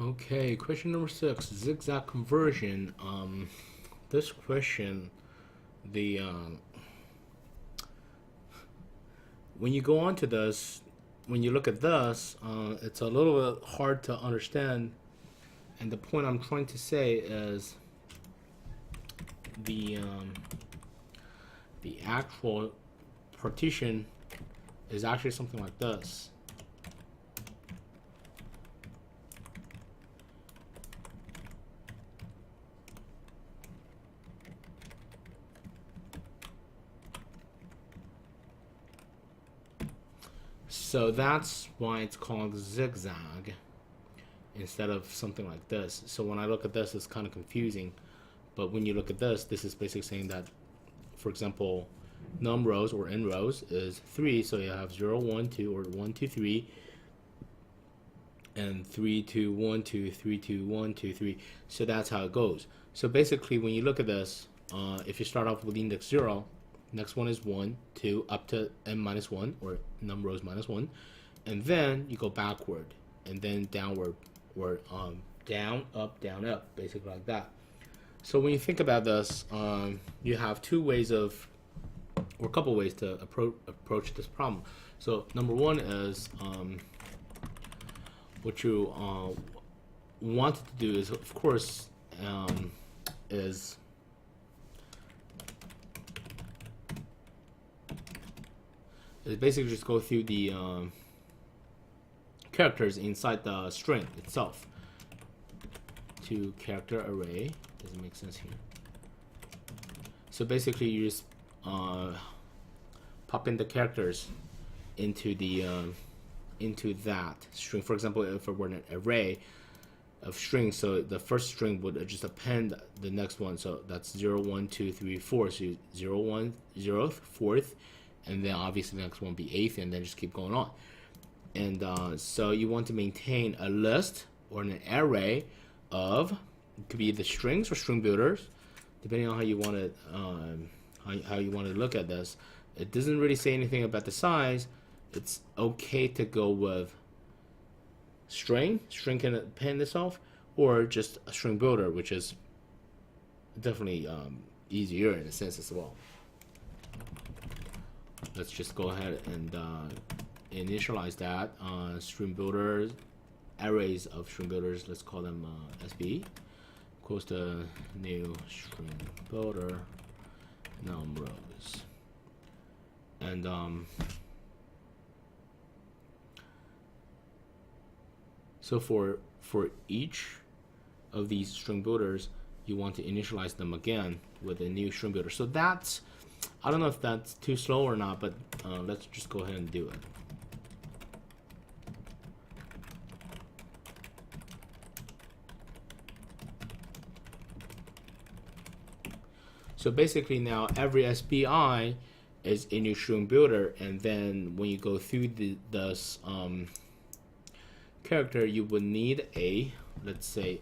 Okay, question number 6, ZigZag conversion. This question, the when you go on to this, when you look at this, it's a little bit hard to understand. And the point I'm trying to say is the actual partition is actually something like this. So that's why it's called zigzag instead of something like this. So when I look at this, it's kind of confusing. But when you look at this, this is basically saying that, for example, num rows or n rows is 3. So you have 0, 1, 2, or 1, 2, 3. And 3, 2, 1, 2, 3, 2, 1, 2, 3. So that's how it goes. So basically, when you look at this, if you start off with index 0, next one is 1, 2, up to n minus 1, or num rows minus 1. And then you go backward, and then downward, or down, up, basically like that. So when you think about this, you have two ways of, or a couple ways to approach this problem. So number one is what you wanted to do is, of course, is basically just go through the characters inside the string itself. To character array. Doesn't make sense here. So basically, you just pop in the characters into the into that string. For example, if it were an array of strings, so the first string would just append the next one. So that's 0, 1, 2, 3, 4. So 0, 1, 0th, 4th, and then obviously the next one be 8th, and then just keep going on. And so you want to maintain a list or an array of, it could be the strings or string builders, depending on how you want to how you want to look at this. It doesn't really say anything about the size. It's okay to go with string can append itself, or just a string builder, which is definitely easier in a sense as well. Let's just go ahead and initialize that. String builders, arrays of string builders, let's call them SB, equals to new string builder num rows. And so for each of these string builders, you want to initialize them again with a new string builder. So that's, I don't know if that's too slow or not, but let's just go ahead and do it. So basically now every SBI is a new string builder, and then when you go through this character, you would need a, let's say,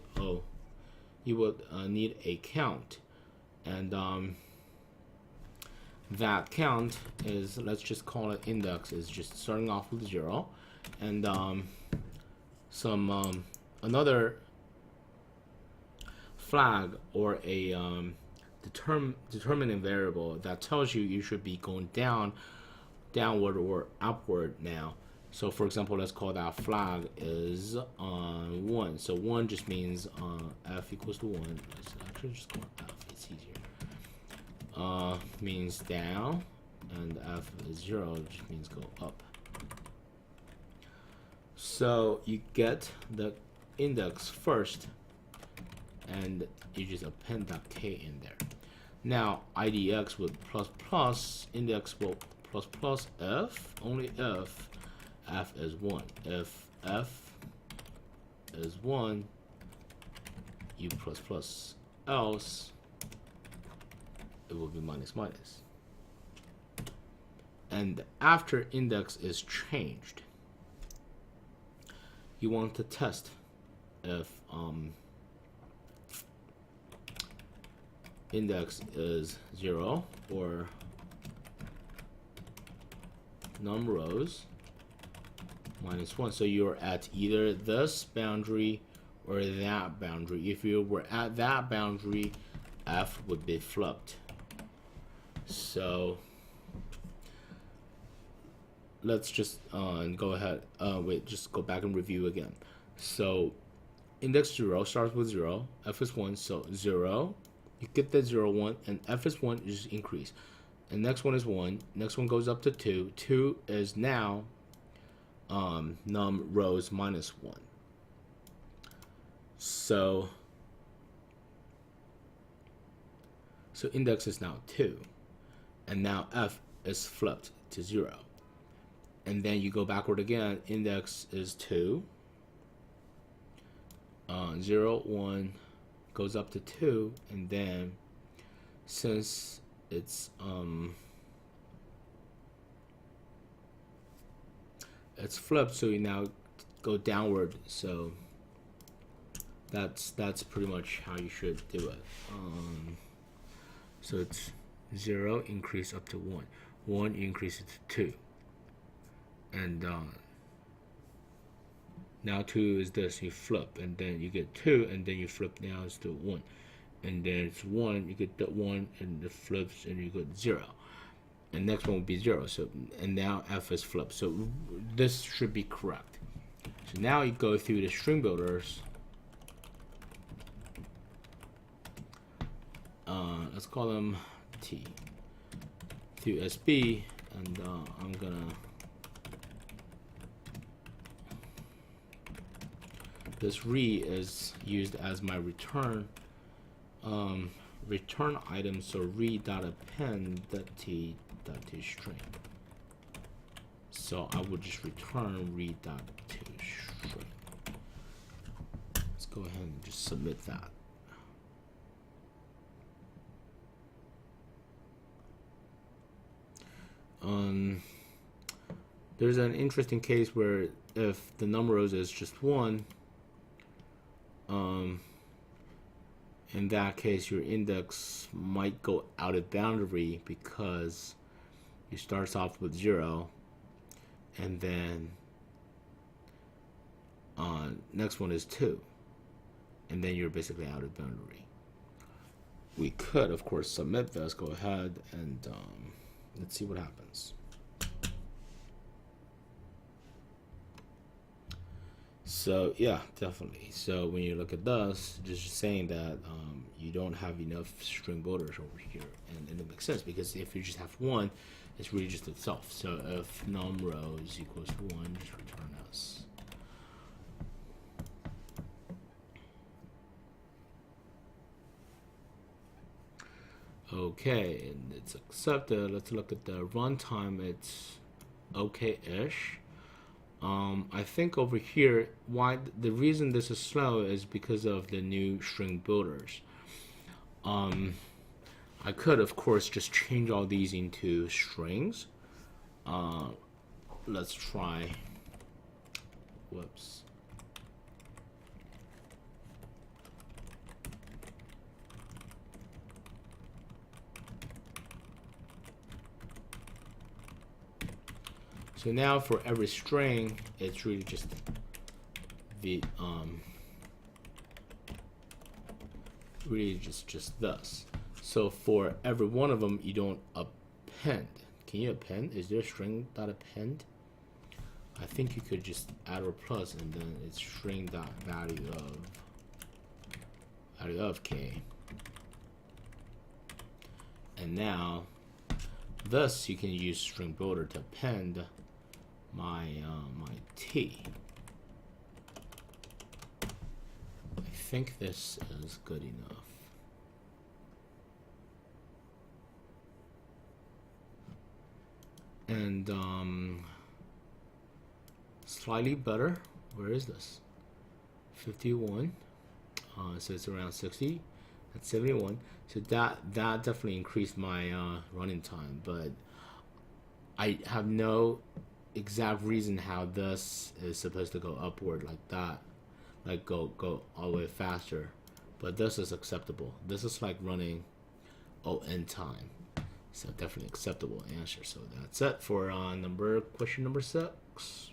you would need a count, and that count is, let's just call it index, is just starting off with 0, and some another flag or a determining variable that tells you should be going downward or upward now. So for example, let's call that flag is 1. So 1 just means f equals to 1. Let's actually just call it f, it's easier. Means down, and f is 0, just means go up. So you get the index first, and you just append that k in there. Now idx with plus plus, index will plus plus f, only if f is 1. If f is 1, you plus plus, else it will be minus minus. And after index is changed, you want to test if index is 0 or num rows minus 1. So you're at either this boundary or that boundary. If you were at that boundary, f would be flipped. So let's just go ahead. Wait, just go back and review again. So index 0 starts with 0, f is 1, so 0, you get that 0, 1, and f is 1, you just increase. And next one is 1, next one goes up to 2. 2 is now num rows minus 1. So index is now 2, and now f is flipped to 0. And then you go backward again, index is 2, 0, 1 goes up to 2, and then since it's flipped, so you now go downward. So that's pretty much how you should do it. So it's 0 increase up to 1, 1 increase it to 2, and now 2 is this, you flip, and then you get 2, and then you flip, now it's to 1, and then it's 1, you get the 1, and it flips, and you get 0, and next one will be 0. So, and now f is flipped, so this should be correct. So now you go through the string builders. Let's call them T through SB, and I'm gonna this re is used as my return item, so re.append.t string. So I would just return re.toString. Let's go ahead and just submit that. There's an interesting case where if the number rows is just 1, in that case your index might go out of boundary because you start off with 0, and then next one is 2, and then you're basically out of boundary. We could, of course, submit this. Go ahead and let's see what happens. So yeah, definitely. So when you look at this, just saying that you don't have enough string builders over here, and it makes sense because if you just have 1, it's really just itself. So if num rows equals 1, just return s. Okay, and it's accepted. Let's look at the runtime. It's okay-ish. I think over here, why the reason this is slow is because of the new string builders. I could, of course, just change all these into strings. Let's try. Whoops. So now for every string, it's really just the really just this. So for every one of them, you don't append. Can you append? Is there a string dot append? I think you could just add or plus, and then it's string dot value of k. And now this you can use string builder to append my t. I think this is good enough. And slightly better. Where is this? 51. So it's around 60. That's 71. So that definitely increased my running time, but I have no exact reason how this is supposed to go upward like that, like go all the way faster. But this is acceptable. This is like running ON time, so definitely acceptable answer. So that's it for question number 6.